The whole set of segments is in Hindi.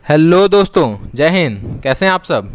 हेलो दोस्तों, जय हिंद। कैसे हैं आप सब।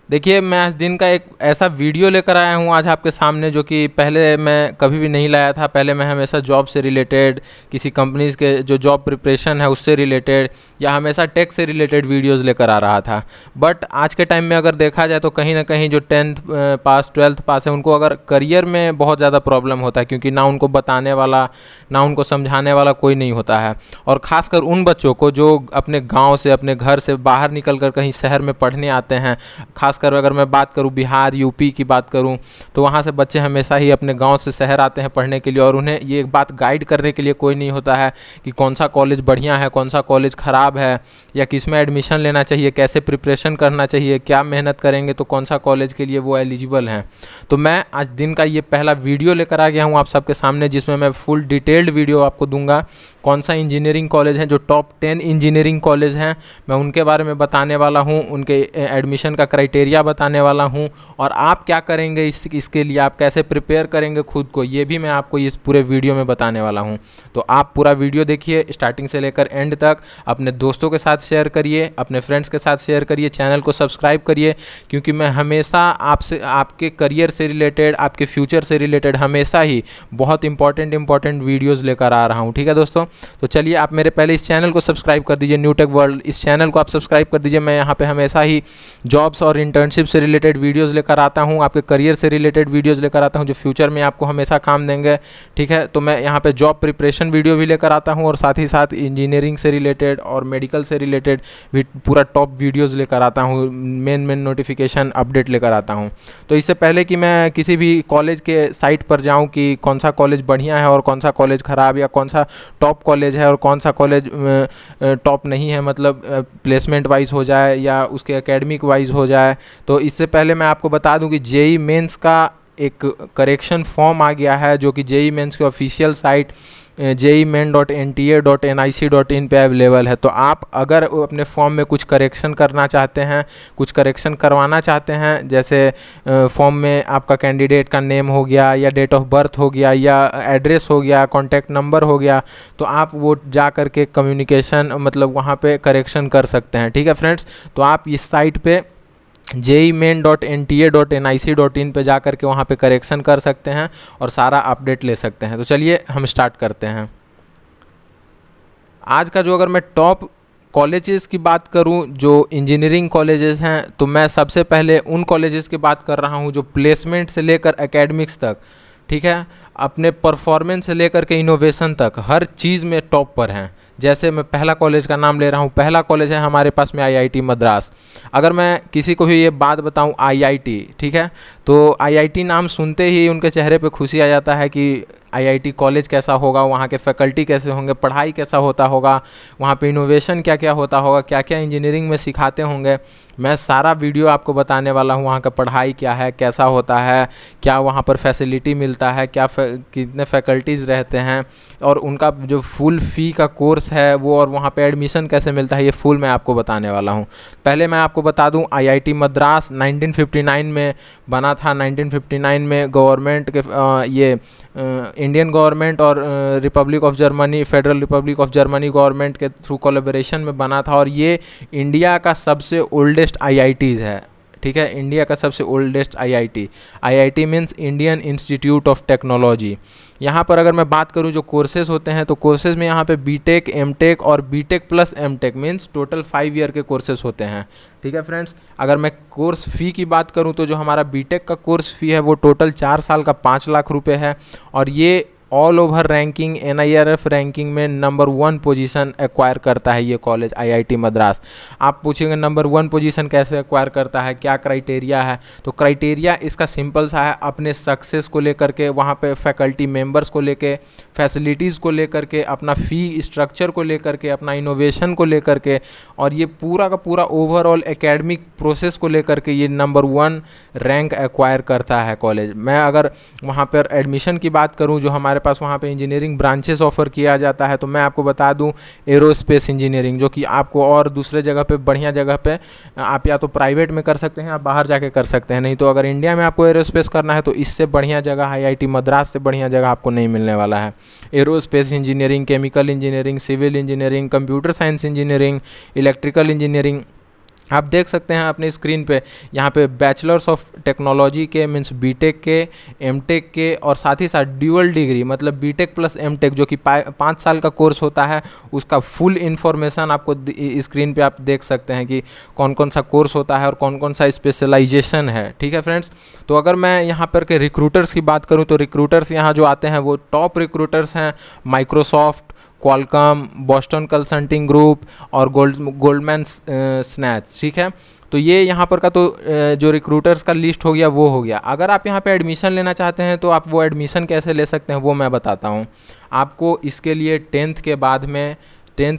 देखिए, मैं आज दिन का एक ऐसा वीडियो लेकर आया हूँ आज आपके सामने, जो कि पहले मैं कभी भी नहीं लाया था। पहले मैं हमेशा जॉब से रिलेटेड, किसी कंपनीज़ के जो जॉब प्रिपरेशन है उससे रिलेटेड, या हमेशा टेक से रिलेटेड वीडियोस लेकर आ रहा था। बट आज के टाइम में अगर देखा जाए तो कहीं ना कहीं जो 10th पास 12th पास है उनको अगर करियर में बहुत ज़्यादा प्रॉब्लम होता है, क्योंकि ना उनको बताने वाला, ना उनको समझाने वाला कोई नहीं होता है। और ख़ासकर उन बच्चों को जो अपने गाँव से, अपने घर से बाहर निकल कर कहीं शहर में पढ़ने आते हैं। खासकर अगर मैं बात करूं बिहार, यूपी की बात करूं, तो वहां से बच्चे हमेशा ही अपने गांव से शहर आते हैं पढ़ने के लिए, और उन्हें ये एक बात गाइड करने के लिए कोई नहीं होता है कि कौन सा कॉलेज बढ़िया है, कौन सा कॉलेज ख़राब है, या किस में एडमिशन लेना चाहिए, कैसे प्रिपरेशन करना चाहिए, क्या मेहनत करेंगे तो कौन सा कॉलेज के लिए वो एलिजिबल हैं। तो मैं आज दिन का ये पहला वीडियो लेकर आ गया हूँ आप सबके सामने, जिसमें मैं फुल डिटेल्ड वीडियो आपको दूंगा। कौन सा इंजीनियरिंग कॉलेज है, जो टॉप 10 इंजीनियरिंग कॉलेज हैं, मैं उनके बारे में बताने वाला हूँ, उनके एडमिशन का क्राइटेरिया बताने वाला हूँ, और आप क्या करेंगे इसके लिए, आप कैसे प्रिपेयर करेंगे खुद को, ये भी मैं आपको इस पूरे वीडियो में बताने वाला हूँ। तो आप पूरा वीडियो देखिए स्टार्टिंग से लेकर एंड तक। अपने दोस्तों के साथ शेयर करिए, अपने फ्रेंड्स के साथ शेयर करिए, चैनल को सब्सक्राइब करिए, क्योंकि मैं हमेशा आपसे, आपके करियर से रिलेटेड, आपके फ्यूचर से रिलेटेड हमेशा ही बहुत इंपॉर्टेंट वीडियोज़ लेकर आ रहा हूँ। ठीक है दोस्तों, तो चलिए आप मेरे पहले इस चैनल को सब्सक्राइब कर दीजिए, न्यू टेक वर्ल्ड, इस चैनल को आप सब्सक्राइब कर दीजिए। मैं यहाँ पे हमेशा ही जॉब्स और इंटर्नशिप से रिलेटेड वीडियोस लेकर आता हूँ, आपके करियर से रिलेटेड वीडियोस लेकर आता हूँ, जो फ्यूचर में आपको हमेशा काम देंगे। ठीक है, तो मैं यहाँ पे जॉब प्रिपरेशन वीडियो भी लेकर आता हूँ, और साथ ही साथ इंजीनियरिंग से रिलेटेड और मेडिकल से रिलेटेड भी पूरा टॉप वीडियोज़ लेकर आता हूँ, मेन नोटिफिकेशन अपडेट लेकर आता हूँ। तो इससे पहले कि मैं किसी भी कॉलेज के साइट पर जाऊँ कि कौन सा कॉलेज बढ़िया है और कौन सा कॉलेज ख़राब, या कौन सा टॉप कॉलेज है और कौन सा कॉलेज टॉप नहीं है, मतलब प्लेसमेंट वाइज हो जाए या उसके एकेडमिक वाइज हो जाए, तो इससे पहले मैं आपको बता दूं कि जेई मेंस का एक करेक्शन फॉर्म आ गया है, जो कि जेई मेंस के ऑफिशियल साइट jeimen.nta.nic.in पे अवेलेबल है। तो आप अगर अपने फॉर्म में कुछ करेक्शन करना चाहते हैं, कुछ करेक्शन करवाना चाहते हैं, जैसे फॉर्म में आपका कैंडिडेट का नेम हो गया, या डेट ऑफ बर्थ हो गया, या एड्रेस हो गया, कॉन्टैक्ट नंबर हो गया, तो आप वो जा कर के कम्युनिकेशन, मतलब वहाँ पे करेक्शन कर सकते हैं। ठीक है फ्रेंड्स, तो आप इस साइट पे jeimen.nta.nic.in पे जा कर के वहाँ पे करेक्शन कर सकते हैं और सारा अपडेट ले सकते हैं। तो चलिए हम स्टार्ट करते हैं। आज का जो, अगर मैं टॉप कॉलेजेस की बात करूं, जो इंजीनियरिंग कॉलेजेस हैं, तो मैं सबसे पहले उन कॉलेजेस की बात कर रहा हूं जो प्लेसमेंट से लेकर एकेडमिक्स तक, ठीक है, अपने परफॉर्मेंस से लेकर के इनोवेशन तक हर चीज़ में टॉप पर हैं। जैसे मैं पहला कॉलेज का नाम ले रहा हूँ, पहला कॉलेज है हमारे पास में आईआईटी मद्रास। अगर मैं किसी को भी ये बात बताऊँ आईआईटी, ठीक है, तो आईआईटी नाम सुनते ही उनके चेहरे पे खुशी आ जाता है कि आईआईटी कॉलेज कैसा होगा, वहाँ के फैकल्टी कैसे होंगे, पढ़ाई कैसा होता होगा, वहाँ पे इनोवेशन क्या क्या होता होगा, क्या क्या इंजीनियरिंग में सिखाते होंगे। मैं सारा वीडियो आपको बताने वाला हूँ, वहाँ का पढ़ाई क्या है, कैसा होता है, क्या वहाँ पर फैसिलिटी मिलता है, कितने फैकल्टीज़ रहते हैं, और उनका जो फुल फ़ी का कोर्स है वो, और वहाँ पे एडमिशन कैसे मिलता है, ये फुल मैं आपको बताने वाला हूँ। पहले मैं आपको बता दूँ, आईआईटी मद्रास 1959 में बना था। 1959 में गवर्नमेंट के ये इंडियन गवर्नमेंट और Republic of Germany, federal Republic of Germany government के थ्रू कोलैबोरेशन में बना था, और ये इंडिया का सबसे ओल्डेस्ट आईआईटीज़ है। ठीक है, इंडिया का सबसे oldest IIT. IIT means Indian institute of technology. यहाँ पर अगर मैं बात करूँ जो कोर्सेज़ होते हैं, तो कोर्सेज़ में यहाँ पे बीटेक, एमटेक और BTech plus MTech means total 5 year के कोर्सेज़ होते हैं। ठीक है फ्रेंड्स, अगर मैं कोर्स फ़ी की बात करूँ, तो जो हमारा बीटेक का कोर्स फ़ी है वो टोटल 4 साल का 5 लाख रुपये है, और ये all over ranking, NIRF ranking में नंबर 1 पोजीशन एक्वायर करता है ये कॉलेज आईआईटी मद्रास। आप पूछेंगे नंबर 1 पोजीशन कैसे एक्वायर करता है, क्या क्राइटेरिया है, तो क्राइटेरिया इसका सिंपल सा है, अपने सक्सेस को लेकर के, वहाँ पे फैकल्टी मेंबर्स को लेके, फैसिलिटीज़ को लेकर के, अपना फ़ी स्ट्रक्चर को लेकर के, अपना इनोवेशन को लेकर के, और ये पूरा का पूरा ओवरऑल एकेडमिक प्रोसेस को लेकर के ये नंबर 1 रैंक एक्वायर करता है कॉलेज। मैं अगर वहाँ पर एडमिशन की बात करूँ, जो हमारे हमारे पास वहाँ पे इंजीनियरिंग ब्रांचेस ऑफर किया जाता है। तो मैं आपको बता दूँ एरोस्पेस इंजीनियरिंग, जो कि आपको और दूसरे जगह पे बढ़िया जगह पे आप या तो प्राइवेट में कर सकते हैं, आप बाहर जाके कर सकते हैं। नहीं तो अगर इंडिया में आपको एरोस्पेस करना है तो इससे बढ़िया जगह आईआईटी मद्रास से बढ़िया जगह आपको नहीं मिलने वाला है। Aerospace engineering, chemical engineering, civil engineering, computer science engineering, electrical engineering, आप देख सकते हैं अपनी स्क्रीन पे यहाँ पे बैचलर्स ऑफ टेक्नोलॉजी के मीन्स बीटेक के, एमटेक के और साथ ही साथ ड्यूअल डिग्री मतलब बीटेक प्लस एमटेक जो कि 5 साल का कोर्स होता है, उसका फुल इन्फॉर्मेशन आपको स्क्रीन पे आप देख सकते हैं कि कौन कौन सा कोर्स होता है और कौन कौन सा स्पेशलाइजेशन है। ठीक है फ्रेंड्स, तो अगर मैं यहाँ पर के रिक्रूटर्स की बात करूँ तो रिक्रूटर्स यहाँ जो आते हैं वो टॉप रिक्रूटर्स हैं Microsoft, Qualcomm, Boston consulting group और गोल्डमैन स्नैच। ठीक है, तो ये यहाँ पर का तो जो रिक्रूटर्स का लिस्ट हो गया वो हो गया। अगर आप यहाँ पे एडमिशन लेना चाहते हैं तो आप वो एडमिशन कैसे ले सकते हैं वो मैं बताता हूँ आपको। इसके लिए 10th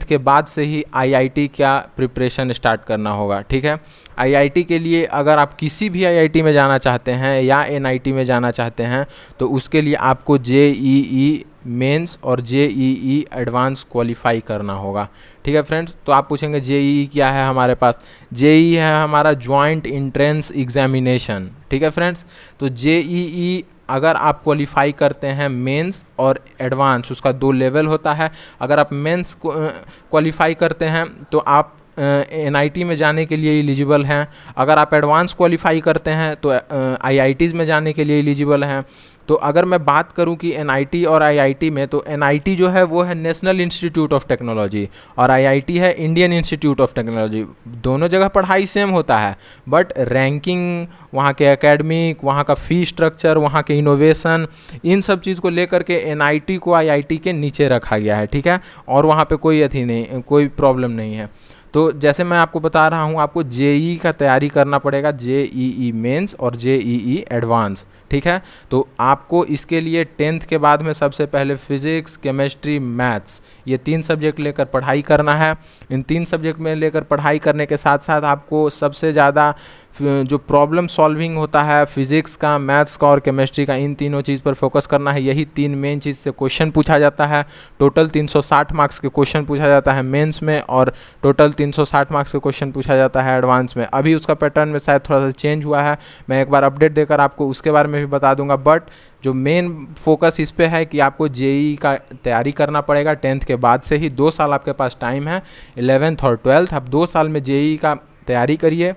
के बाद से ही आईआईटी का प्रिपरेशन स्टार्ट करना होगा। ठीक है, आईआईटी के लिए अगर आप किसी भी आईआईटी में जाना चाहते हैं या एनआईटी में जाना चाहते हैं तो उसके लिए आपको जेईई मेंस और जेईई एडवांस क्वालिफाई करना होगा। ठीक है फ्रेंड्स, तो आप पूछेंगे जेईई क्या है हमारे पास? जेईई है हमारा जॉइंट एंट्रेंस एग्जामिनेशन। ठीक है फ्रेंड्स, तो जेईई अगर आप क्वालिफाई करते हैं मेंस और एडवांस, उसका 2 लेवल होता है। अगर आप मेंस क्वालिफाई करते हैं तो आप एनआईटी में जाने के लिए एलिजिबल हैं। अगर आप एडवांस क्वालिफाई करते हैं तो आईआईटीज़ में जाने के लिए एलिजिबल हैं। तो अगर मैं बात करूं कि एनआईटी और आईआईटी में, तो एनआईटी जो है वो है नेशनल इंस्टीट्यूट ऑफ टेक्नोलॉजी और आईआईटी है इंडियन इंस्टीट्यूट ऑफ टेक्नोलॉजी। दोनों जगह पढ़ाई सेम होता है, बट रैंकिंग, वहाँ के एकेडमिक, वहाँ का फ़ी स्ट्रक्चर, वहाँ के इनोवेशन, इन सब चीज़ को लेकर के एनआईटी को आईआईटी के नीचे रखा गया है। ठीक है, और वहाँ पे कोई अथी नहीं, कोई प्रॉब्लम नहीं है। तो जैसे मैं आपको बता रहा हूँ, आपको जेईई का तैयारी करना पड़ेगा, जेईई मेंस और जेईई एडवांस। ठीक है, तो आपको इसके लिए 10th के बाद में सबसे पहले फिज़िक्स, केमिस्ट्री, मैथ्स, ये 3 सब्जेक्ट लेकर पढ़ाई करना है। इन 3 सब्जेक्ट में लेकर पढ़ाई करने के साथ साथ आपको सबसे ज़्यादा जो प्रॉब्लम सॉल्विंग होता है फिज़िक्स का, मैथ्स का और केमिस्ट्री का, इन तीनों चीज़ पर फोकस करना है। यही 3 मेन चीज़ से क्वेश्चन पूछा जाता है। टोटल 360 मार्क्स के क्वेश्चन पूछा जाता है मेंस में और टोटल 360 मार्क्स के क्वेश्चन पूछा जाता है एडवांस में। अभी उसका पैटर्न में शायद थोड़ा सा चेंज हुआ है, मैं एक बार अपडेट देकर आपको उसके बारे में भी बता दूंगा। बट जो मेन फोकस इस पे है कि आपको जेईई का तैयारी करना पड़ेगा 10th के बाद से ही। 2 साल आपके पास टाइम है, 11th और 12th, आप 2 साल में जेईई का तैयारी करिए।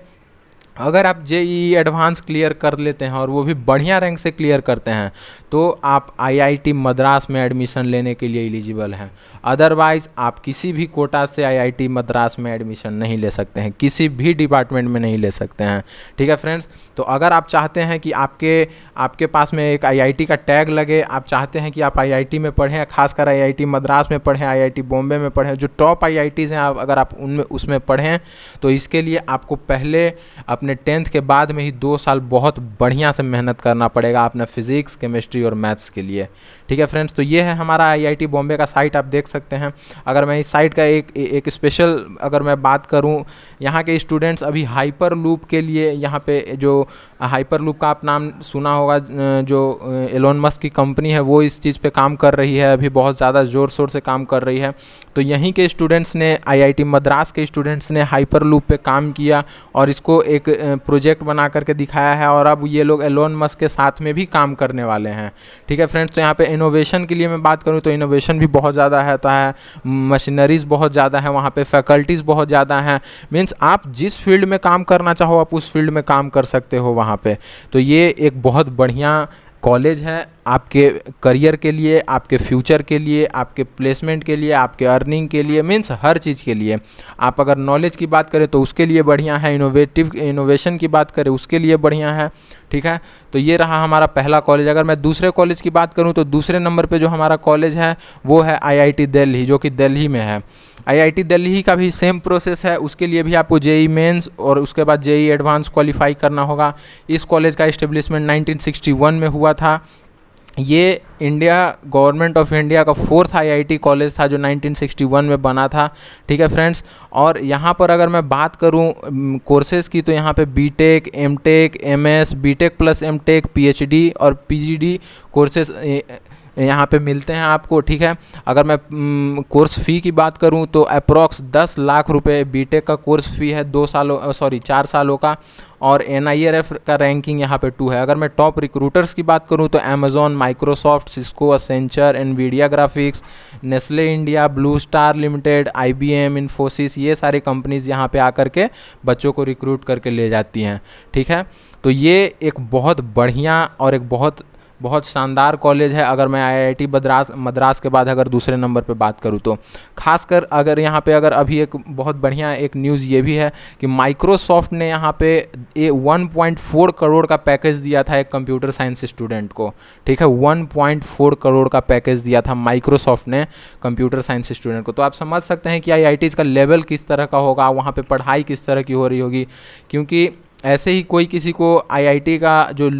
अगर आप जेईई एडवांस क्लियर कर लेते हैं और वो भी बढ़िया रैंक से क्लियर करते हैं तो आप आईआईटी मद्रास में एडमिशन लेने के लिए एलिजिबल हैं। अदरवाइज़ आप किसी भी कोटा से आईआईटी मद्रास में एडमिशन नहीं ले सकते हैं, किसी भी डिपार्टमेंट में नहीं ले सकते हैं। ठीक है फ्रेंड्स, तो अगर आप चाहते हैं कि आपके पास में एक आईआईटी का टैग लगे, आप चाहते हैं कि आप आईआईटी में पढ़ें, खासकर आईआईटी मद्रास में पढ़ें, आईआईटी बॉम्बे में पढ़ें, जो टॉप आईआईटीज़ हैं, अगर आप उनमें उसमें पढ़ें तो इसके लिए आपको पहले अपने 10th के बाद में ही 2 साल बहुत बढ़िया से मेहनत करना पड़ेगा अपना फिज़िक्स, केमिस्ट्री और मैथ्स के लिए। ठीक है फ्रेंड्स, तो ये है हमारा आईआईटी बॉम्बे का साइट, आप देख सकते हैं। अगर मैं इस साइट का एक स्पेशल अगर मैं बात करूं, यहाँ के स्टूडेंट्स अभी हाइपर लूप के लिए, यहाँ पे जो हाइपर लूप का आप नाम सुना होगा, जो एलोन मस्क की कंपनी है वो इस चीज़ पे काम कर रही है, अभी बहुत ज़्यादा ज़ोर शोर से काम कर रही है। तो यहीं के स्टूडेंट्स ने, आईआईटी मद्रास के स्टूडेंट्स ने हाइपर लूप पे काम किया और इसको एक प्रोजेक्ट बना करके दिखाया है और अब ये लोग एलोन मस्क के साथ में भी काम करने वाले हैं। ठीक है फ्रेंड्स, तो यहाँ पे इनोवेशन के लिए मैं बात करूँ तो इनोवेशन भी बहुत ज़्यादा है, मशीनरीज़ बहुत ज़्यादा है, वहाँ पे फैकल्टीज़ बहुत ज़्यादा हैं। मीन्स आप जिस फील्ड में काम करना चाहो आप उस फील्ड में काम कर सकते हो वहाँ पे। तो ये एक बहुत बढ़िया कॉलेज है आपके करियर के लिए, आपके फ्यूचर के लिए, आपके प्लेसमेंट के लिए, आपके अर्निंग के लिए, मीन्स हर चीज़ के लिए। आप अगर नॉलेज की बात करें तो उसके लिए बढ़िया है, इनोवेशन की बात करें उसके लिए बढ़िया है। ठीक है, तो ये रहा हमारा पहला कॉलेज। अगर मैं दूसरे कॉलेज की बात करूं तो दूसरे नंबर पे जो हमारा कॉलेज है वो है आईआईटी दिल्ली, जो कि दिल्ली में है। आईआईटी दिल्ली का भी सेम प्रोसेस है, उसके लिए भी आपको जेईई मेंस और उसके बाद जेईई एडवांस क्वालिफाई करना होगा। इस कॉलेज का इस्टेब्लिशमेंट 1961 में हुआ था। ये इंडिया, गवर्नमेंट ऑफ इंडिया का 4th आईआईटी कॉलेज था जो 1961 में बना था। ठीक है फ्रेंड्स, और यहाँ पर अगर मैं बात करूँ कोर्सेज़ की तो यहाँ पे BTech, MTech, MS, BTech plus MTech, PhD और पीजीडी कोर्सेज़ यहाँ पे मिलते हैं आपको, ठीक है। अगर मैं कोर्स फ़ी की बात करूँ तो अप्रॉक्स 10 लाख रुपए बीटेक का कोर्स फ़ी है, 4 सालों का, और NIRF का रैंकिंग यहाँ पे 2 है। अगर मैं टॉप रिक्रूटर्स की बात करूँ तो Amazon, Microsoft, Cisco, Accenture, Nvidia graphics, Nestle India, blue star limited, IBM, Infosys, ये सारी कंपनीज़ यहाँ पे आकर के बच्चों को रिक्रूट करके ले जाती हैं, ठीक है। तो ये एक बहुत बढ़िया और एक बहुत बहुत शानदार कॉलेज है। अगर मैं IIT मद्रास के बाद अगर दूसरे नंबर पे बात करूँ तो खासकर अगर यहाँ पे अगर अभी एक बहुत बढ़िया एक न्यूज़ ये भी है कि माइक्रोसॉफ्ट ने यहाँ पे 1.4 करोड़ का पैकेज दिया था एक कंप्यूटर साइंस स्टूडेंट को, ठीक है। 1.4 करोड़ का पैकेज दिया था माइक्रोसॉफ्ट ने कंप्यूटर साइंस स्टूडेंट को। तो आप समझ सकते हैं कि IITs का लेवल किस तरह का होगा, वहाँ पर पढ़ाई किस तरह की हो रही होगी। क्योंकि ऐसे ही कोई किसी को IIT का जो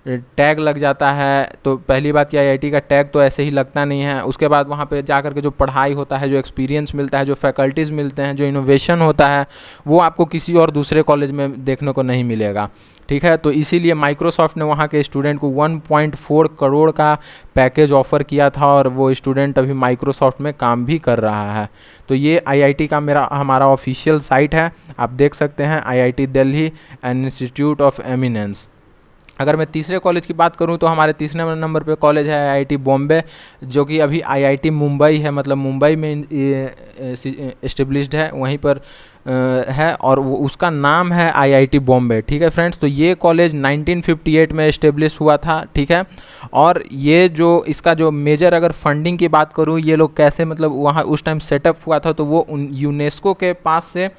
टैग लग जाता है, तो पहली बात कि IIT का टैग तो ऐसे ही लगता नहीं है। उसके बाद वहाँ पे जा कर के जो पढ़ाई होता है, जो एक्सपीरियंस मिलता है, जो फैकल्टीज़ मिलते हैं, जो इनोवेशन होता है, वो आपको किसी और दूसरे कॉलेज में देखने को नहीं मिलेगा, ठीक है। तो इसीलिए माइक्रोसॉफ्ट ने वहाँ के स्टूडेंट को 1.4 करोड़ का पैकेज ऑफ़र किया था, और वो स्टूडेंट अभी माइक्रोसॉफ्ट में काम भी कर रहा है। तो ये IIT का हमारा ऑफिशियल साइट है, आप देख सकते हैं, IIT Delhi and institute of eminence. अगर मैं तीसरे कॉलेज की बात करूं तो हमारे तीसरे नंबर पे कॉलेज है IIT बॉम्बे, जो कि अभी IIT मुंबई है, मतलब मुंबई में इस्टेब्लिश्ड है, वहीं पर है, और उसका नाम है IIT बॉम्बे, ठीक है फ्रेंड्स। तो ये कॉलेज 1958 में इस्टेब्लिश हुआ था, ठीक है। और ये जो इसका जो मेजर अगर फंडिंग की बात करूँ, ये लोग कैसे मतलब वहाँ उस टाइम सेटअप हुआ था, तो वो यूनेस्को के पास से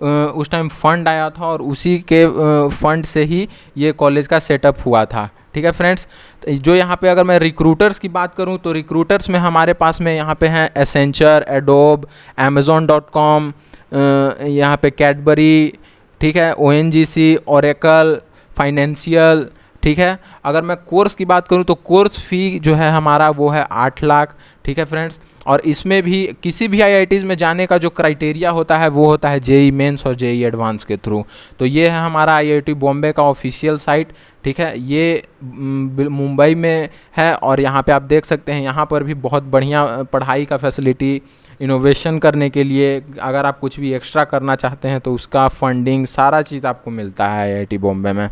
उस टाइम फंड आया था, और उसी के फंड से ही ये कॉलेज का सेटअप हुआ था, ठीक है फ्रेंड्स। जो यहाँ पे अगर मैं रिक्रूटर्स की बात करूँ तो रिक्रूटर्स में हमारे पास में यहाँ पे हैं एसेंचर, एडोब, Amazon.com, यहाँ पे कैडबरी, ठीक है, ONGC, ओरेकल, फाइनेंशियल, ठीक है। अगर मैं कोर्स की बात करूं तो कोर्स फ़ी जो है हमारा वो है 8 लाख, ठीक है फ्रेंड्स। और इसमें भी किसी भी IITs में जाने का जो क्राइटेरिया होता है वो होता है JEE मेंस और JEE एडवांस के थ्रू। तो ये है हमारा IIT बॉम्बे का ऑफिशियल साइट, ठीक है। ये मुंबई में है, और यहाँ पे आप देख सकते हैं, यहाँ पर भी बहुत बढ़िया पढ़ाई का फैसिलिटी, इनोवेशन करने के लिए अगर आप कुछ भी एक्स्ट्रा करना चाहते हैं तो उसका फंडिंग सारा चीज़ आपको मिलता है IIT बॉम्बे में।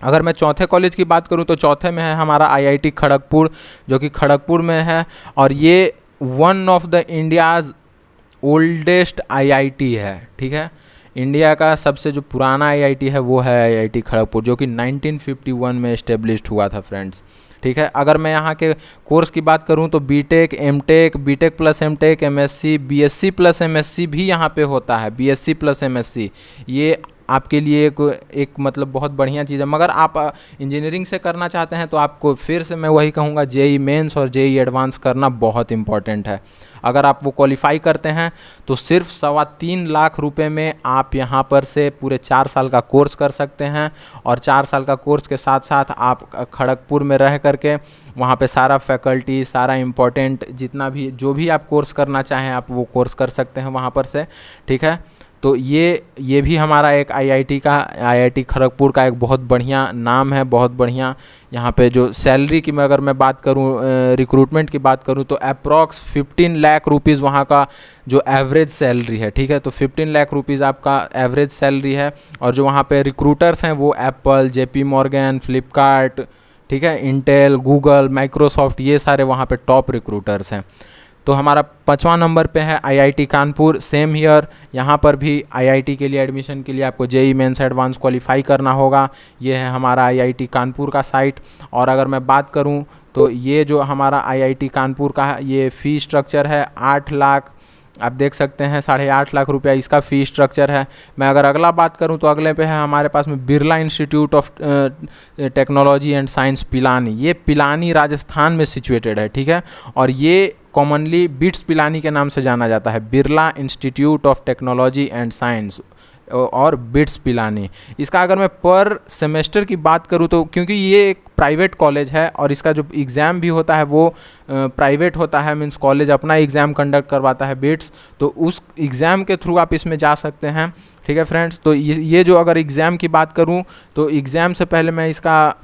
अगर मैं चौथे कॉलेज की बात करूं तो चौथे में है हमारा IIT खड़गपुर, जो कि खड़गपुर में है, और ये one of the India's oldest IIT है, ठीक है। इंडिया का सबसे जो पुराना IIT है वो है IIT खड़गपुर, जो कि 1951 में इस्टेब्लिश्ड हुआ था फ्रेंड्स, ठीक है। अगर मैं यहाँ के कोर्स की बात करूँ तो BTech, MTech, BTech plus MTech, MSc, BSc plus MSc भी यहाँ पे होता है, BSc प्लस MSc। ये आपके लिए एक मतलब बहुत बढ़िया चीज़ है। मगर आप इंजीनियरिंग से करना चाहते हैं तो आपको फिर से मैं वही कहूँगा, JEE मेंस और JEE एडवांस करना बहुत इंपॉर्टेंट है। अगर आप वो क्वालिफाई करते हैं तो सिर्फ 3.25 लाख रुपए में आप यहाँ पर से पूरे 4 साल का कोर्स कर सकते हैं, और 4 साल का कोर्स के साथ साथ आप खड़गपुर में रह करके वहाँ पे सारा फैकल्टी, सारा इम्पोर्टेंट जितना भी जो भी आप कोर्स करना चाहें आप वो कोर्स कर सकते हैं वहाँ पर से, ठीक है। तो ये भी हमारा एक IIT खड़गपुर का एक बहुत बढ़िया नाम है, बहुत बढ़िया। यहाँ पे जो सैलरी की अगर मैं बात करूँ, रिक्रूटमेंट की बात करूँ, तो अप्रॉक्स 15 लाख रुपीज़ वहाँ का जो एवरेज सैलरी है, ठीक है। तो 15 लाख रुपीज़ आपका एवरेज सैलरी है, और जो वहाँ पे रिक्रूटर्स हैं वो एप्पल, JP मॉर्गन, फ्लिपकार्ट, ठीक है, इंटेल, गूगल, माइक्रोसॉफ्ट, ये सारे वहाँ पे टॉप रिक्रूटर्स हैं। तो हमारा 5वां नंबर पे है IIT कानपुर, सेम हियर। यहाँ पर भी IIT के लिए एडमिशन के लिए आपको JEE मेंस एडवांस क्वालिफाई करना होगा। ये है हमारा IIT कानपुर का साइट। और अगर मैं बात करूँ तो ये जो हमारा IIT कानपुर का है, ये फ़ी स्ट्रक्चर है 8 लाख, आप देख सकते हैं 8.5 लाख रुपया इसका फ़ी स्ट्रक्चर है। मैं अगर अगला बात करूं तो अगले पे है हमारे पास में Birla institute of technology and science Pilani. ये पिलानी राजस्थान में सिचुएटेड है, ठीक है। और ये कॉमनली बिट्स पिलानी के नाम से जाना जाता है, Birla institute of technology and science और बिट्स पिलानी। इसका अगर मैं पर सेमेस्टर की बात करूं तो क्योंकि ये एक प्राइवेट कॉलेज है और इसका जो एग्ज़ाम भी होता है वो प्राइवेट होता है, मीन्स कॉलेज अपना एग्ज़ाम कंडक्ट करवाता है बिट्स, तो उस एग्ज़ाम के थ्रू आप इसमें जा सकते हैं, ठीक है फ्रेंड्स। तो ये जो अगर एग्ज़ाम की बात करूं तो एग्ज़ाम से पहले मैं इसका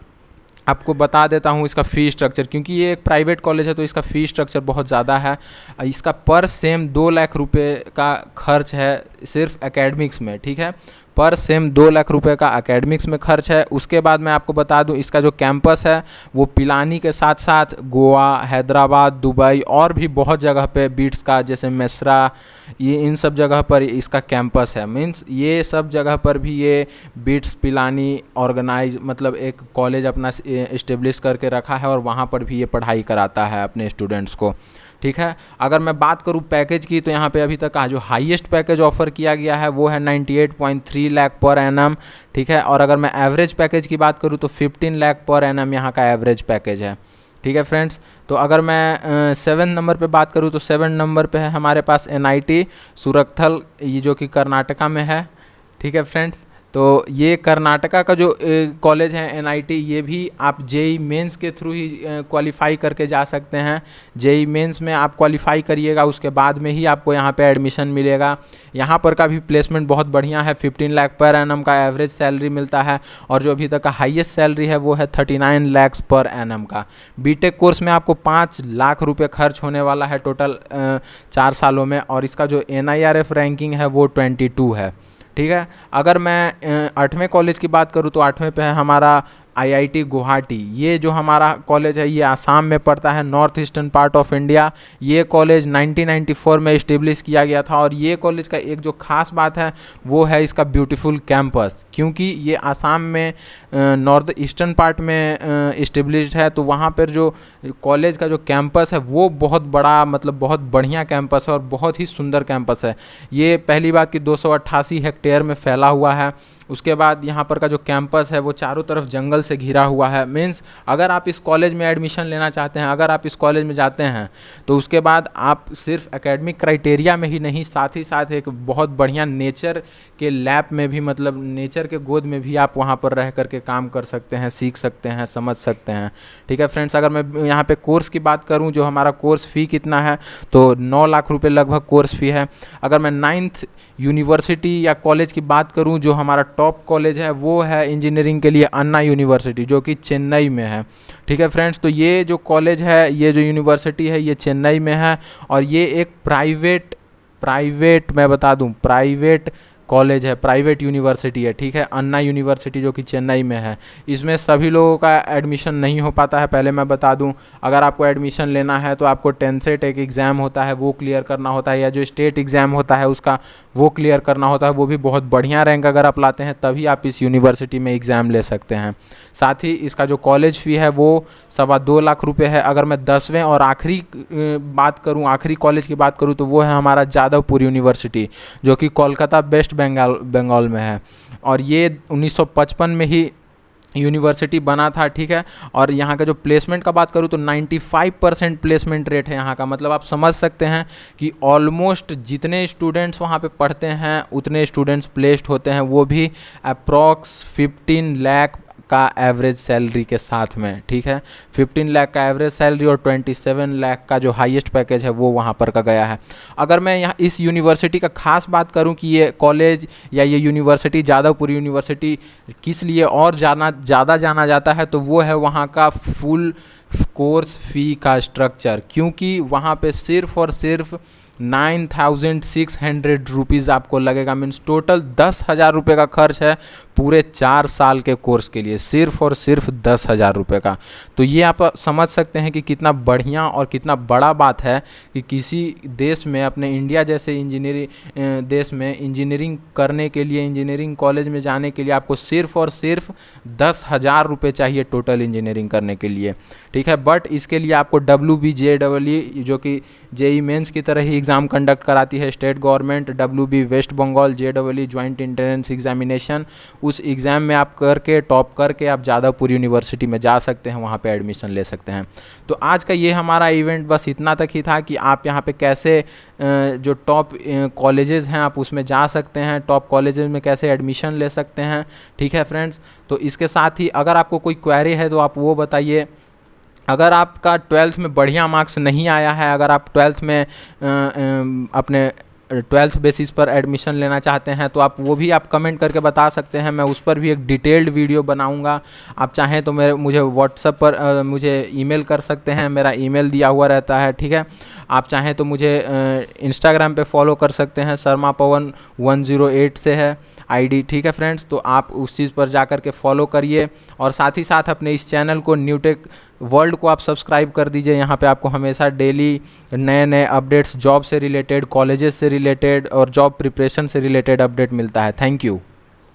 आपको बता देता हूँ इसका फ़ी स्ट्रक्चर, क्योंकि ये एक प्राइवेट कॉलेज है तो इसका फ़ी स्ट्रक्चर बहुत ज़्यादा है। इसका पर सेम 2 लाख रुपए का खर्च है सिर्फ एकेडमिक्स में, ठीक है, पर सेम 2 लाख रुपए का एकेडमिक्स में खर्च है। उसके बाद मैं आपको बता दूं इसका जो कैंपस है वो पिलानी के साथ साथ गोवा, हैदराबाद, दुबई और भी बहुत जगह पे बीट्स का, जैसे मेसरा, ये इन सब जगह पर इसका कैंपस है। मीन्स ये सब जगह पर भी ये बीट्स पिलानी ऑर्गेनाइज, मतलब एक कॉलेज अपना इस्टेब्लिश करके रखा है और वहाँ पर भी ये पढ़ाई कराता है अपने स्टूडेंट्स को, ठीक है। अगर मैं बात करूं पैकेज की तो यहाँ पे अभी तक का जो हाईएस्ट पैकेज ऑफर किया गया है वो है 98.3 लाख पर एनम, ठीक है। और अगर मैं एवरेज पैकेज की बात करूं तो 15 लाख पर एनम यहाँ का एवरेज पैकेज है, ठीक है फ्रेंड्स। तो अगर मैं 7 नंबर पे बात करूं तो 7 नंबर पे है हमारे पास NIT सुरतल, ये जो कि कर्नाटका में है, ठीक है फ्रेंड्स। तो ये कर्नाटका का जो कॉलेज है NIT, ये भी आप JEE मेंस के थ्रू ही क्वालिफाई करके जा सकते हैं। JEE मेंस में आप क्वालिफाई करिएगा, उसके बाद में ही आपको यहाँ पे एडमिशन मिलेगा। यहाँ पर का भी प्लेसमेंट बहुत बढ़िया है, 15 लाख पर एनम का एवरेज सैलरी मिलता है और जो अभी तक का हाईएस्ट सैलरी है वो है 39 लाख पर एनम का। बीटेक कोर्स में आपको 5 लाख रुपये खर्च होने वाला है टोटल 4 सालों में, और इसका जो NIRF रैंकिंग है वो 22 है, ठीक है। अगर मैं 8वें कॉलेज की बात करूँ तो 8वें पे है हमारा IIT गुवाहाटी। ये जो हमारा कॉलेज है ये आसाम में पड़ता है, north eastern part of India. ये कॉलेज 1994 में इस्टेब्लिश किया गया था और ये कॉलेज का एक जो ख़ास बात है वो है इसका ब्यूटीफुल कैंपस, क्योंकि ये आसाम में नॉर्थ ईस्टर्न पार्ट में इस्टेब्लिश्ड है। तो वहाँ पर जो कॉलेज का जो कैंपस है वो बहुत बड़ा, मतलब बहुत बढ़िया कैंपस है और बहुत ही सुंदर कैंपस है। ये पहली बात कि 288 हेक्टेयर में फैला हुआ है। उसके बाद यहाँ पर का जो कैंपस है वो चारों तरफ जंगल से घिरा हुआ है। मीन्स अगर आप इस कॉलेज में एडमिशन लेना चाहते हैं, अगर आप इस कॉलेज में जाते हैं तो उसके बाद आप सिर्फ एकेडमिक क्राइटेरिया में ही नहीं, साथ ही साथ एक बहुत बढ़िया नेचर के लैब में भी, मतलब नेचर के गोद में भी आप वहाँ पर रह करके काम कर सकते हैं, सीख सकते हैं, समझ सकते हैं, ठीक है फ्रेंड्स। अगर मैं यहाँ पे कोर्स की बात करूँ, जो हमारा कोर्स फ़ी कितना है तो 9 लाख रुपये लगभग कोर्स फ़ी है। अगर मैं 9th यूनिवर्सिटी या कॉलेज की बात करूं, जो हमारा टॉप कॉलेज है वो है इंजीनियरिंग के लिए अन्ना यूनिवर्सिटी, जो कि चेन्नई में है, ठीक है फ्रेंड्स। तो ये जो कॉलेज है, ये जो यूनिवर्सिटी है, ये चेन्नई में है और ये एक प्राइवेट मैं बता दूं प्राइवेट कॉलेज है, प्राइवेट यूनिवर्सिटी है, ठीक है। अन्ना यूनिवर्सिटी जो कि चेन्नई में है, इसमें सभी लोगों का एडमिशन नहीं हो पाता है। पहले मैं बता दूं, अगर आपको एडमिशन लेना है तो आपको 10 सेट एक एग्ज़ाम होता है वो क्लियर करना होता है, या जो स्टेट एग्ज़ाम होता है उसका वो क्लियर करना होता है। वो भी बहुत बढ़िया रैंक अगर आप लाते हैं तभी आप इस यूनिवर्सिटी में एग्ज़ाम ले सकते हैं। साथ ही इसका जो कॉलेज फ़ी है वो 2.25 लाख रुपये है। अगर मैं 10वें और आखिरी बात करूँ, आखिरी कॉलेज की बात करूँ तो वो है हमारा जादवपुर यूनिवर्सिटी, जो कि कोलकाता वेस्ट बंगाल में है और ये 1955 में ही यूनिवर्सिटी बना था, ठीक है। और यहाँ का जो प्लेसमेंट का बात करूँ तो 95% प्लेसमेंट रेट है यहाँ का। मतलब आप समझ सकते हैं कि ऑलमोस्ट जितने स्टूडेंट्स वहाँ पे पढ़ते हैं उतने स्टूडेंट्स प्लेस्ड होते हैं, वो भी अप्रॉक्स 15 लाख का एवरेज सैलरी के साथ में, ठीक है। 15 लाख का एवरेज सैलरी और 27 लाख का जो हाईएस्ट पैकेज है वो वहाँ पर का गया है। अगर मैं यहाँ इस यूनिवर्सिटी का खास बात करूँ कि ये कॉलेज या ये यूनिवर्सिटी जादवपुर यूनिवर्सिटी किस लिए और ज़्यादा जाना जाता है, तो वो है वहाँ का फुल कोर्स फ़ी का स्ट्रक्चर, क्योंकि वहाँ पे सिर्फ़ और सिर्फ 9,600 रुपीज़ आपको लगेगा। मीन्स टोटल 10,000 रुपये का खर्च है पूरे 4 साल के कोर्स के लिए, सिर्फ और सिर्फ 10,000 रुपये का। तो ये आप समझ सकते हैं कि कितना बढ़िया और कितना बड़ा बात है कि किसी देश में, अपने इंडिया जैसे इंजीनियरिंग देश में इंजीनियरिंग करने के लिए, इंजीनियरिंग कॉलेज में जाने के लिए आपको सिर्फ और सिर्फ 10,000 रुपये चाहिए टोटल इंजीनियरिंग करने के लिए, ठीक है। बट इसके लिए आपको WBJEE जो कि JEE मेंस की तरह ही एग्ज़ाम कंडक्ट कराती है state government, WB West Bengal JEE joint entrance examination, उस एग्ज़ाम में आप करके टॉप करके आप जादवपुर यूनिवर्सिटी में जा सकते हैं, वहाँ पे एडमिशन ले सकते हैं। तो आज का ये हमारा इवेंट बस इतना तक ही था कि आप यहाँ पे कैसे जो टॉप कॉलेजेस हैं आप उसमें जा सकते हैं, टॉप कॉलेजेस में कैसे एडमिशन ले सकते हैं, ठीक है फ्रेंड्स। तो इसके साथ ही अगर आपको कोई क्वेरी है तो आप वो बताइए। अगर आपका 12th में बढ़िया मार्क्स नहीं आया है, अगर आप 12th में अपने ट्वेल्थ बेसिस पर एडमिशन लेना चाहते हैं तो आप वो भी आप कमेंट करके बता सकते हैं। मैं उस पर भी एक डिटेल्ड वीडियो बनाऊंगा। आप चाहें तो मुझे व्हाट्सएप पर मुझे ईमेल कर सकते हैं, मेरा ईमेल दिया हुआ रहता है, ठीक है। आप चाहें तो मुझे इंस्टाग्राम पे फॉलो कर सकते हैं, शर्मा पवन 108 से है आईडी, ठीक है फ्रेंड्स। तो आप उस चीज़ पर जा कर के फॉलो करिए और साथ ही साथ अपने इस चैनल को न्यूटेक वर्ल्ड को आप सब्सक्राइब कर दीजिए। यहाँ पे आपको हमेशा डेली नए नए अपडेट्स, जॉब से रिलेटेड, कॉलेजेस से रिलेटेड और जॉब प्रिपरेशन से रिलेटेड अपडेट मिलता है। Thank you.